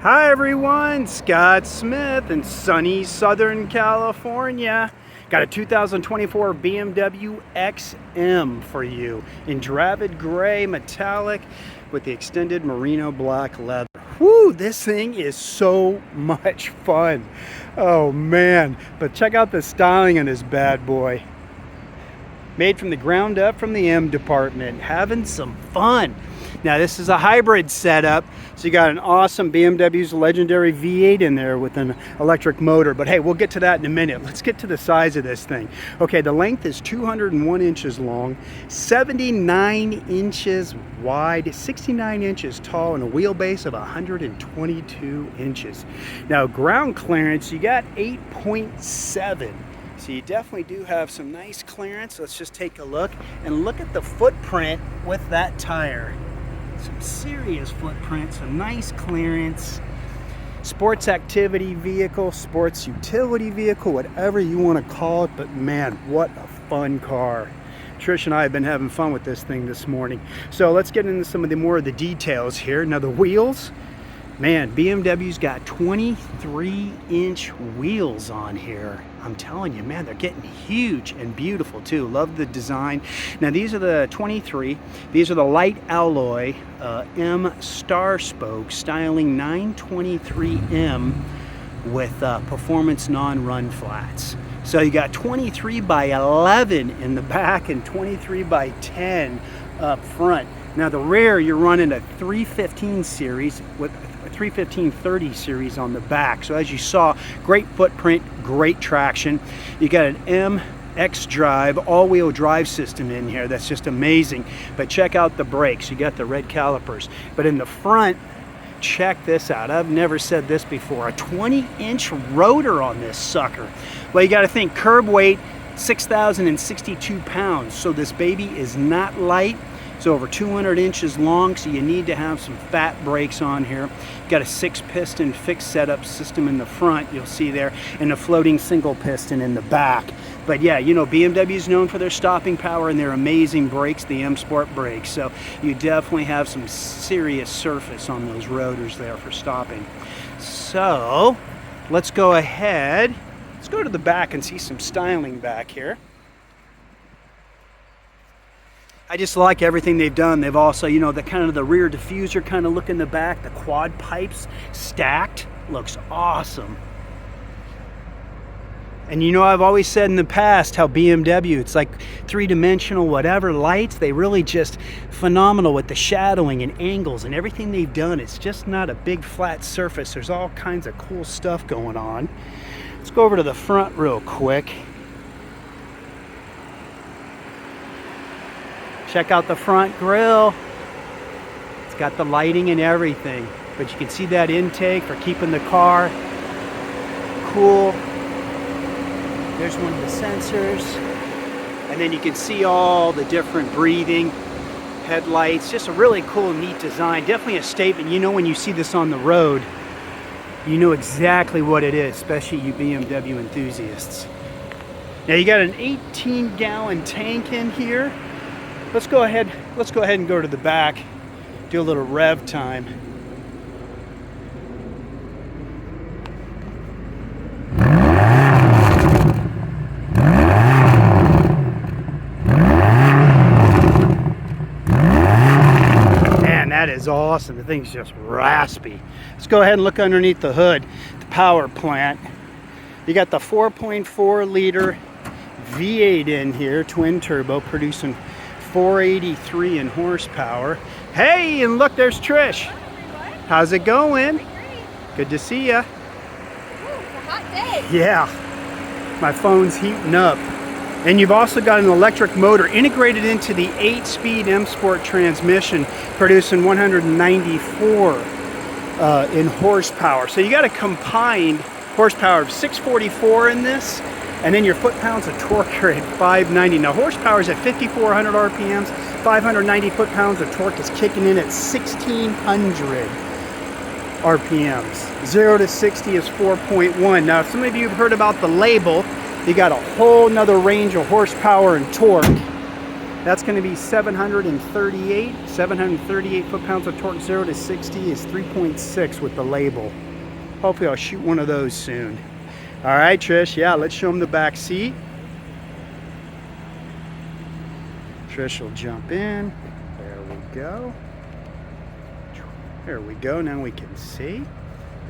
Hi everyone, Scott Smith in sunny Southern California. Got a 2024 BMW XM for you in Dravit gray metallic with the extended merino black leather. Woo, this thing is so much fun. Oh man, but check out the styling on this bad boy. Made from the ground up from the M department, having some fun. Now this is a hybrid setup, so you got an awesome BMW's legendary V8 in there with an electric motor, but hey, we'll get to that in a minute. Let's get to the size of this thing. Okay, the length is 201 inches long, 79 inches wide, 69 inches tall, and a wheelbase of 122 inches. Now ground clearance, you got 8.7. So you definitely do have some nice clearance. Let's just take a look and look at the footprint with that tire. Some serious footprint, some nice clearance. Sports activity vehicle, sports utility vehicle, whatever you want to call it, but man, what a fun car. Trish and I have been having fun with this thing this morning. So let's get into some of the more of the details here. Now the wheels, man, BMW's got 23-inch wheels on here. I'm telling you, man, they're getting huge and beautiful too. Love the design. Now these are the 23. These are the light alloy M star spoke styling 923M with performance non-run flats. So you got 23 by 11 in the back and 23 by 10 up front. Now the rear, you're running a 315 series with a 315/30 series on the back. So as you saw, great footprint, great traction. You got an MX drive, all-wheel drive system in here. That's just amazing. But check out the brakes. You got the red calipers. But in the front, check this out. I've never said this before. A 20-inch rotor on this sucker. Well, you got to think curb weight, 6,062 pounds. So this baby is not light. It's over 200 inches long, so you need to have some fat brakes on here. Got a 6-piston fixed setup system in the front, you'll see there, and a floating single piston in the back. But yeah, you know, BMW is known for their stopping power and their amazing brakes, the M Sport brakes. So you definitely have some serious surface on those rotors there for stopping. So let's go ahead. Let's go to the back and see some styling back here. I just like everything they've done. They've also, you know, the kind of the rear diffuser kind of look in the back, the quad pipes stacked, looks awesome. And you know, I've always said in the past how BMW, it's like three-dimensional whatever lights, they really just phenomenal with the shadowing and angles and everything they've done. It's just not a big flat surface. There's all kinds of cool stuff going on. Let's go over to the front real quick. Check out the front grille. It's got the lighting and everything, but you can see that intake for keeping the car cool. There's one of the sensors, and then you can see all the different breathing headlights. Just a really cool, neat design. Definitely a statement. You know, when you see this on the road, you know exactly what it is, especially you BMW enthusiasts. Now you got an 18-gallon tank in here. Let's go ahead and go to the back, do a little rev time. Man, that is awesome. The thing's just raspy. Let's go ahead and look underneath the hood, the power plant. You got the 4.4 liter V8 in here, twin turbo, producing 483 in horsepower. Hey, and look, there's Trish. How's it going? Good to see ya. Ooh, it's a hot day. Yeah, my phone's heating up. And you've also got an electric motor integrated into the 8-speed M Sport transmission, producing 194 in horsepower. So you got a combined horsepower of 644 in this. And then your foot-pounds of torque are at 590. Now horsepower is at 5,400 RPMs. 590 foot-pounds of torque is kicking in at 1,600 RPMs. 0 to 60 is 4.1. Now, if some of you have heard about the label, you got a whole nother range of horsepower and torque That's going to be 738 foot-pounds of torque. 0 to 60 is 3.6 with the label. Hopefully I'll shoot one of those soon. All right, Trish, yeah, let's show them the back seat. Trish will jump in. There we go. There we go. Now we can see.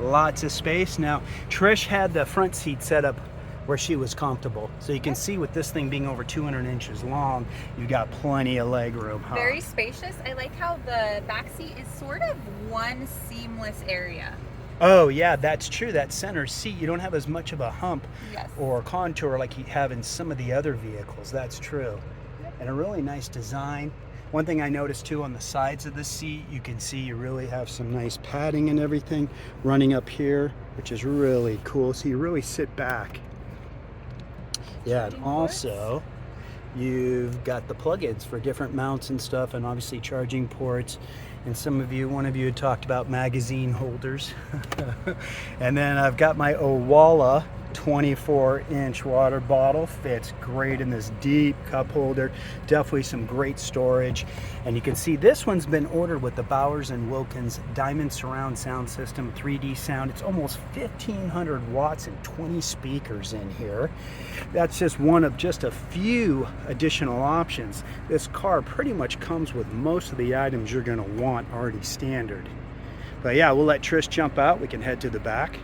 Lots of space. Now, Trish had the front seat set up where she was comfortable. So you can see with this thing being over 200 inches long, you've got plenty of leg room. Huh? Very spacious. I like how the back seat is sort of one seamless area. Oh yeah, that's true. That center seat, you don't have as much of a hump Yes. or contour like you have in some of the other vehicles. That's true. Yep. And a really nice design. One thing I noticed too, on the sides of the seat, you can see you really have some nice padding and everything running up here, which is really cool. So you really sit back. Yeah, and also you've got the plugins for different mounts and stuff, and obviously charging ports. And one of you had talked about magazine holders. And then I've got my Owala 24-inch water bottle. Fits great in this deep cup holder. Definitely some great storage. And you can see this one's been ordered with the Bowers & Wilkins Diamond Surround Sound System, 3D sound. It's almost 1,500 watts and 20 speakers in here. That's just one of just a few additional options. This car pretty much comes with most of the items you're going to want already standard. But yeah, we'll let Trish jump out. We can head to the back.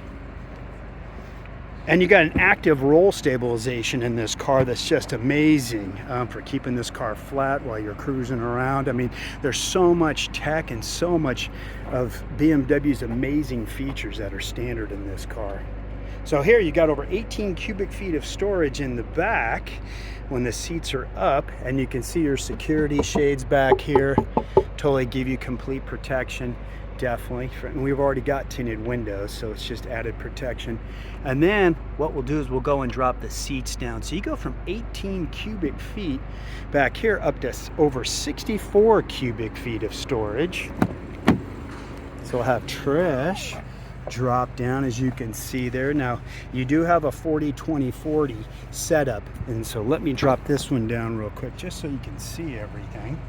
And you got an active roll stabilization in this car that's just amazing for keeping this car flat while you're cruising around. I mean, there's so much tech and so much of BMW's amazing features that are standard in this car. So here you got over 18 cubic feet of storage in the back when the seats are up, and you can see your security shades back here. Totally give you complete protection. Definitely. And we've already got tinted windows, so it's just added protection. And then what we'll do is we'll go and drop the seats down. So you go from 18 cubic feet back here up to over 64 cubic feet of storage. So we'll have Trish drop down, as you can see there. Now you do have a 40-20-40 setup, and so let me drop this one down real quick just so you can see everything.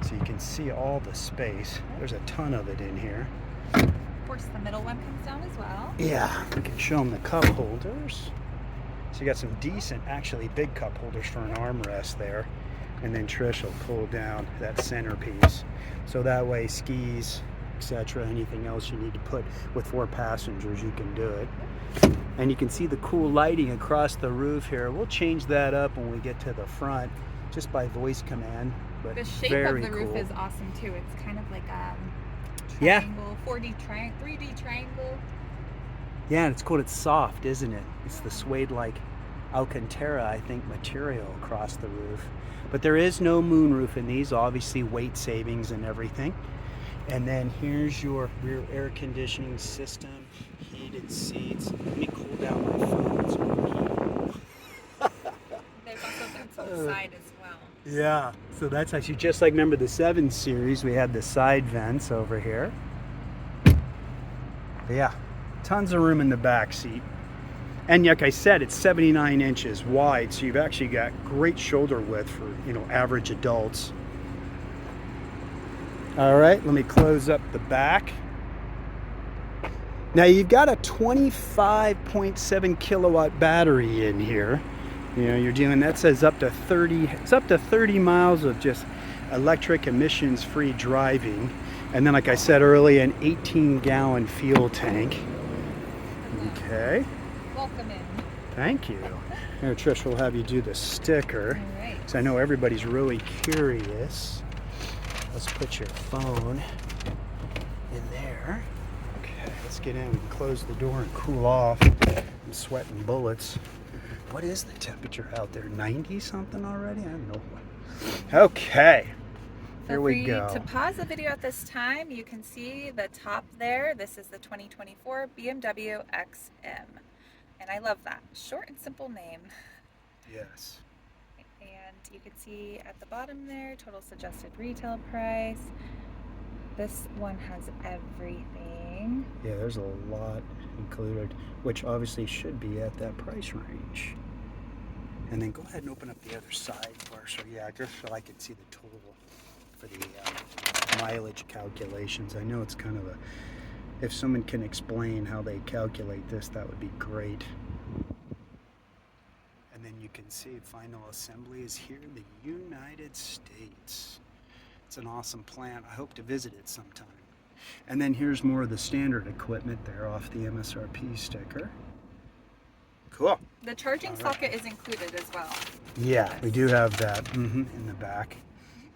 So you can see all the space. There's a ton of it in here. Of course, the middle one comes down as well. Yeah, we can show them the cup holders. So you got some decent, actually big cup holders for an armrest there. And then Trish will pull down that centerpiece. So that way skis, etc., anything else you need to put with 4 passengers, you can do it. And you can see the cool lighting across the roof here. We'll change that up when we get to the front, just by voice command. But the shape very of the roof cool. is awesome too. It's kind of like a Yeah. triangle, 3D triangle. Yeah, and it's cool. It's soft, isn't it? It's the suede-like Alcantara, I think, material across the roof. But there is no moonroof in these, obviously weight savings and everything. And then here's your rear air conditioning system, heated seats. Let me cool down my phone. It's overheating. There's also vents on the side as well. Yeah, so that's actually just like, remember the 7 Series, we had the side vents over here. But yeah, tons of room in the back seat. And like I said, it's 79 inches wide, so you've actually got great shoulder width for, average adults. All right, let me close up the back. Now you've got a 25.7 kilowatt battery in here. You're dealing, that says up to 30 miles of just electric emissions-free driving. And then, like I said earlier, an 18-gallon fuel tank. Okay. Welcome in. Thank you. Here, Trish will have you do the sticker. All right. So I know everybody's really curious. Let's put your phone in there. Okay, let's get in. We can close the door and cool off. I'm sweating bullets. What is the temperature out there? 90 something already? I don't know. Okay. Here we go. To pause the video at this time, you can see the top there. This is the 2024 BMW XM. And I love that. Short and simple name. Yes. And you can see at the bottom there, total suggested retail price. This one has everything. Yeah, there's a lot included, which obviously should be at that price range. And then go ahead and open up the other side for us. So yeah, just so I can see the total for the mileage calculations. I know it's kind of a, if someone can explain how they calculate this, that would be great. And then you can see final assembly is here in the United States. It's an awesome plant. I hope to visit it sometime. And then here's more of the standard equipment there off the MSRP sticker. Cool. The charging socket is included as well. Yeah, we do have that in the back.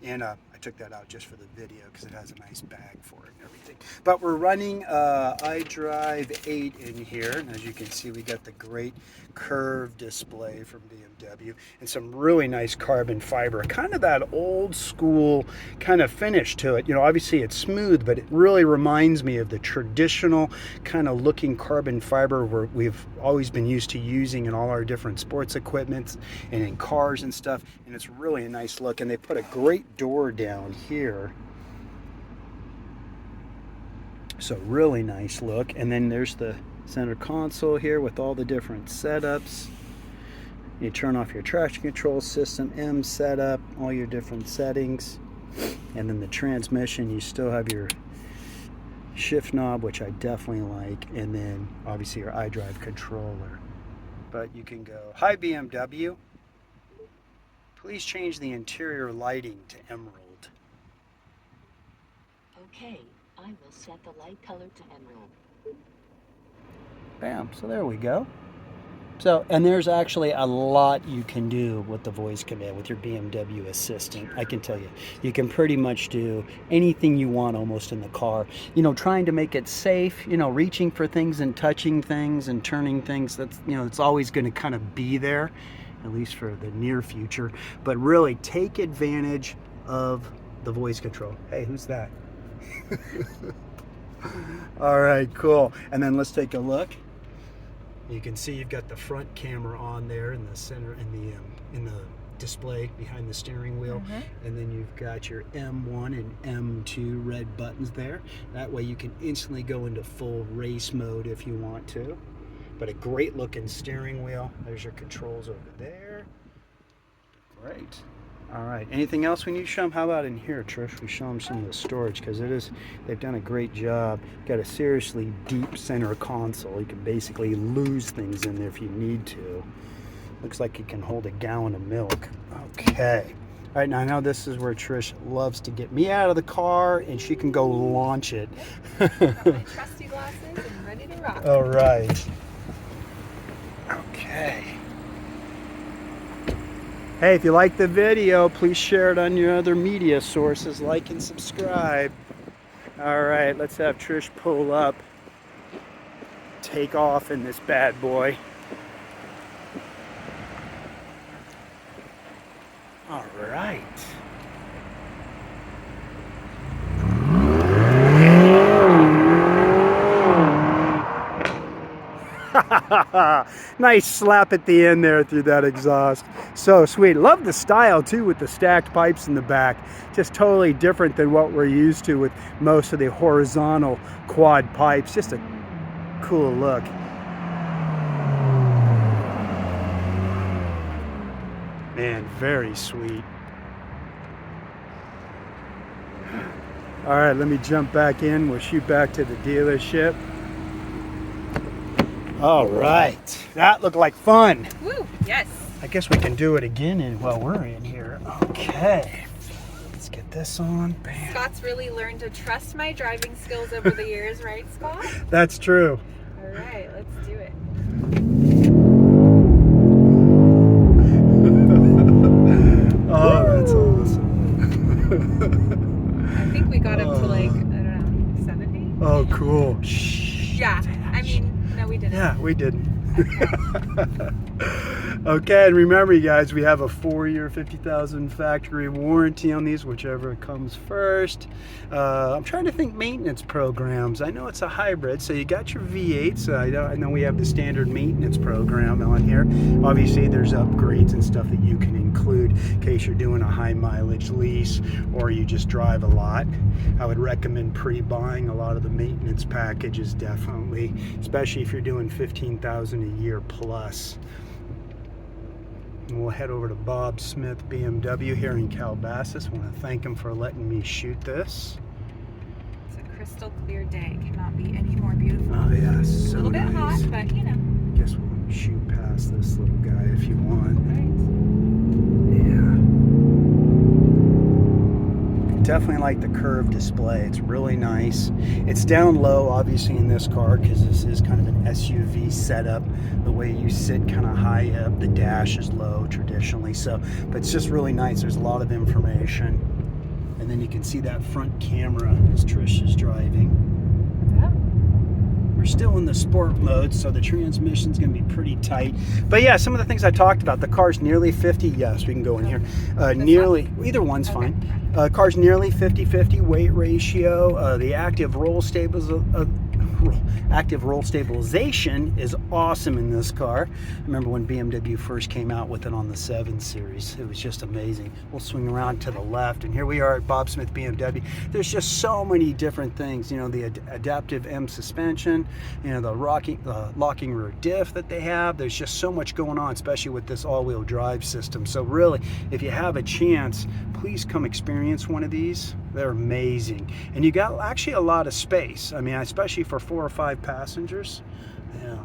And I took that out just for the video because it has a nice bag for it and everything. But we're running iDrive 8 in here. And as you can see, we got the great curved display from BMW and some really nice carbon fiber. Kind of that old school kind of finish to it. You know, obviously it's smooth, but it really reminds me of the traditional kind of looking carbon fiber where we've always been used to using in all our different sports equipment and in cars and stuff. And it's really a nice look. And they put a great door down here. So really nice look. And then there's the center console here with all the different setups. You turn off your traction control system, M setup, all your different settings. And then the transmission, you still have your shift knob, which I definitely like. And then obviously your iDrive controller. But you can go, hi BMW, please change the interior lighting to emerald. Okay, I will set the light color to emerald. Bam, so there we go. So, and there's actually a lot you can do with the voice command with your BMW assistant. I can tell you, you can pretty much do anything you want almost in the car. You know, trying to make it safe, you know, reaching for things and touching things and turning things, that's, you know, it's always going to kind of be there, at least for the near future. But really take advantage of the voice control. Hey, who's that? All right, cool. And then let's take a look. You can see you've got the front camera on there in the center, in the display behind the steering wheel, and then you've got your M1 and M2 red buttons there. That way you can instantly go into full race mode if you want to. But a great looking steering wheel. There's your controls over there. Great. All right, anything else we need to show them? How about in here, Trish? We show them some of the storage because they've done a great job. Got a seriously deep center console. You can basically lose things in there if you need to. Looks like it can hold a gallon of milk. Okay. All right, now I know this is where Trish loves to get me out of the car and she can go launch it. Got my trusty glasses and ready to rock. All right. Okay. Hey, if you like the video, please share it on your other media sources, like and subscribe. All right, let's have Trish pull up, take off in this bad boy. All right. Nice slap at the end there through that exhaust. So sweet. Love the style too with the stacked pipes in the back. Just totally different than what we're used to with most of the horizontal quad pipes. Just a cool look. Man, very sweet. All right, let me jump back in. We'll shoot back to the dealership. All right, that looked like fun. Woo, yes. I guess we can do it again while we're in here. Okay, let's get this on. Bam. Scott's really learned to trust my driving skills over the years, right, Scott? That's true. All right, let's do it. Oh, that's awesome. I think we got up to like, I don't know, 70? Oh, cool. Shh. Yeah, I mean, no, we didn't. Yeah, we didn't. Okay, and remember you guys, we have a 4-year 50,000 factory warranty on these, whichever comes first. I'm trying to think maintenance programs. I know it's a hybrid, so you got your V8s. I know we have the standard maintenance program on here. Obviously there's upgrades and stuff that you can include in case you're doing a high mileage lease or you just drive a lot. I would recommend pre-buying a lot of the maintenance packages, definitely, especially if you're doing 15,000 a year plus. We'll head over to Bob Smith BMW here in Calabasas. I want to thank him for letting me shoot this. It's a crystal clear day. Cannot be any more beautiful. Oh yeah, so a little bit nice. hot, but you know. Guess we'll shoot past this little guy if you want. Right. Yeah. Definitely like the curved display. It's really nice. It's down low, obviously, in this car because this is kind of an SUV setup. The way you sit kind of high up, the dash is low traditionally. So, but it's just really nice. There's a lot of information. And then you can see that front camera as Trish is driving. Yep. We're still in the sport mode, so the transmission's going to be pretty tight. But yeah, some of the things I talked about. The car's nearly 50. Yes, we can go in here. Nearly, either one's fine. Car's nearly 50-50 weight ratio. The active roll stabilization is awesome in this car. I remember when BMW first came out with it on the 7 Series. It was just amazing. We'll swing around to the left, and here we are at Bob Smith BMW. There's just so many different things. You know, the adaptive M suspension, you know, the locking rear diff that they have. There's just so much going on, especially with this all-wheel drive system. So really, if you have a chance, please come experience one of these. They're amazing. And you got actually a lot of space. I mean, especially for 4 or 5 passengers. Yeah.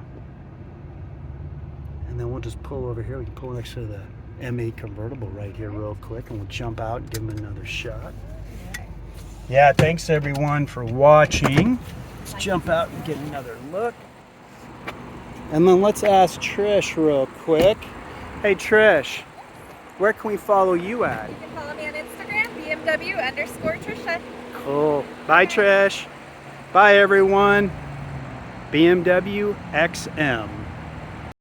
And then we'll just pull over here. We can pull next to the M8 convertible right here real quick, and we'll jump out and give them another shot. Yeah, thanks everyone for watching. Let's jump out and get another look. And then let's ask Trish real quick. Hey Trish, where can we follow you at? You can follow me on Instagram, BMW_Trisha. Cool. Bye, Trish. Bye, everyone. BMW XM.